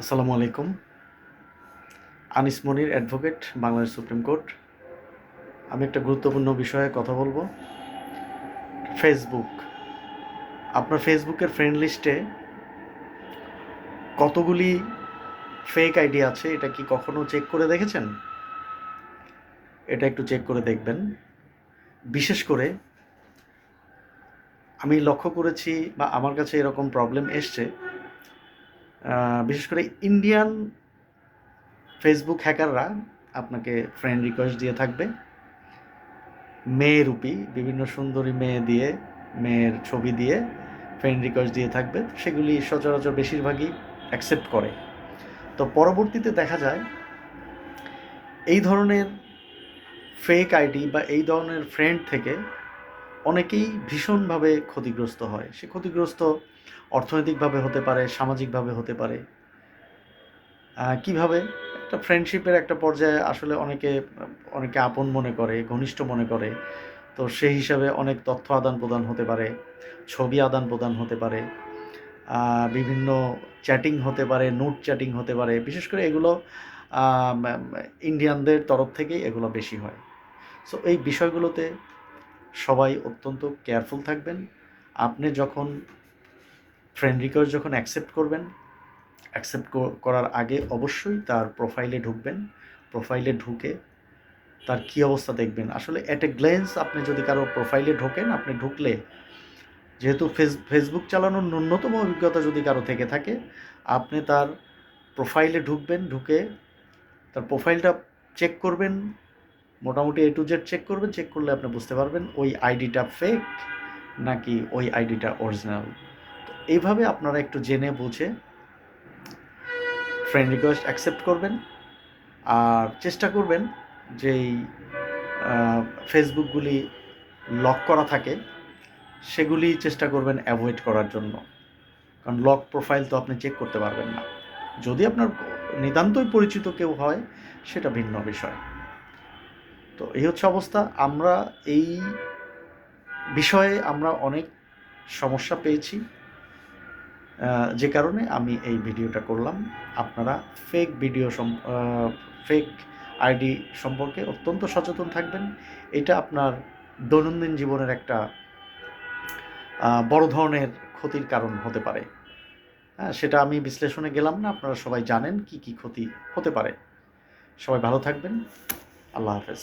আসসালামু আলাইকুম। আনিস মনির advocate, Bangladesh supreme court. আমি একটা গুরুত্বপূর্ণ বিষয়ে কথা বলবো। ফেসবুক। আপনার ফেসবুকের ফ্রেন্ড লিস্টে কতগুলি ফেক আইডি আছে, এটা কি কখনো চেক করে দেখেছেন? এটা একটু চেক করে দেখবেন। বিশেষ করে আমি লক্ষ্য করেছি বা আমার কাছে এরকম প্রবলেম এসছে, বিশেষ করে ইন্ডিয়ান ফেসবুক হ্যাকাররা আপনাকে ফ্রেন্ড রিকোয়েস্ট দিয়ে থাকবে। মেয়েরূপী বিভিন্ন সুন্দরী মেয়ে দিয়ে, মেয়ের ছবি দিয়ে ফ্রেন্ড রিকোয়েস্ট দিয়ে থাকবে। সেগুলি সচরাচর বেশিরভাগই অ্যাকসেপ্ট করে। তো পরবর্তীতে দেখা যায় এই ধরনের ফেক আইডি বা এই ধরনের ফ্রেন্ড থেকে অনেকেই ভীষণভাবে ক্ষতিগ্রস্ত হয়। সে ক্ষতিগ্রস্ত অর্থনৈতিকভাবে হতে পারে, সামাজিকভাবে হতে পারে। কিভাবে? একটা ফ্রেন্ডশিপের একটা পর্যায়ে আসলে অনেকে অনেকে আপন মনে করে, ঘনিষ্ঠ মনে করে। তো সেই হিসাবে অনেক তথ্য আদান প্রদান হতে পারে, ছবি আদান প্রদান হতে পারে, বিভিন্ন চ্যাটিং হতে পারে, নোট চ্যাটিং হতে পারে। বিশেষ করে এগুলো ইন্ডিয়ানদের তরফ থেকেই এগুলো বেশি হয়। সো এই বিষয়গুলোতে সবাই অত্যন্ত কেয়ারফুল থাকবেন। আপনি যখন ফ্রেন্ড রিকোয়েস্ট যখন অ্যাকসেপ্ট করবেন, অ্যাকসেপ্ট করার আগে অবশ্যই তার প্রোফাইলে ঢুকবেন। প্রোফাইলে ঢুকে তার কী অবস্থা দেখবেন। আসলে অ্যাট এ গ্ল্যান্স আপনি যদি কারো প্রোফাইলে ঢোকেন, আপনি ঢুকলে যেহেতু ফেসবুক চালানোর ন্যূনতম অভিজ্ঞতা যদি কারো থেকে থাকে, আপনি তার প্রোফাইলে ঢুকবেন। ঢুকে তার প্রোফাইলটা চেক করবেন, মোটামুটি A to Z চেক করবেন। চেক করলে আপনি বুঝতে পারবেন ওই আইডিটা ফেক নাকি ওই আইডিটা অরিজিনাল। তো এইভাবে আপনারা একটু জেনে বুঝে ফ্রেন্ড রিকোয়েস্ট অ্যাকসেপ্ট করবেন। আর চেষ্টা করবেন যেই ফেসবুকগুলি লক করা থাকে সেগুলি চেষ্টা করবেন অ্যাভয়েড করার জন্য। কারণ লক প্রোফাইল তো আপনি চেক করতে পারবেন না। যদি আপনার নিতান্তই পরিচিত কেউ হয় সেটা ভিন্ন বিষয়। তো এই হচ্ছে অবস্থা। আমরা এই বিষয়ে আমরা অনেক সমস্যা পেয়েছি, যে কারণে আমি এই ভিডিওটা করলাম। আপনারা ফেক ভিডিও ফেক আইডি সম্পর্কে অত্যন্ত সচেতন থাকবেন। এটা আপনার দৈনন্দিন জীবনের একটা বড় ধরনের ক্ষতির কারণ হতে পারে। হ্যাঁ, সেটা আমি বিশ্লেষণে গেলাম না। আপনারা সবাই জানেন কি কি ক্ষতি হতে পারে। সবাই ভালো থাকবেন। আল্লাহ হাফেজ।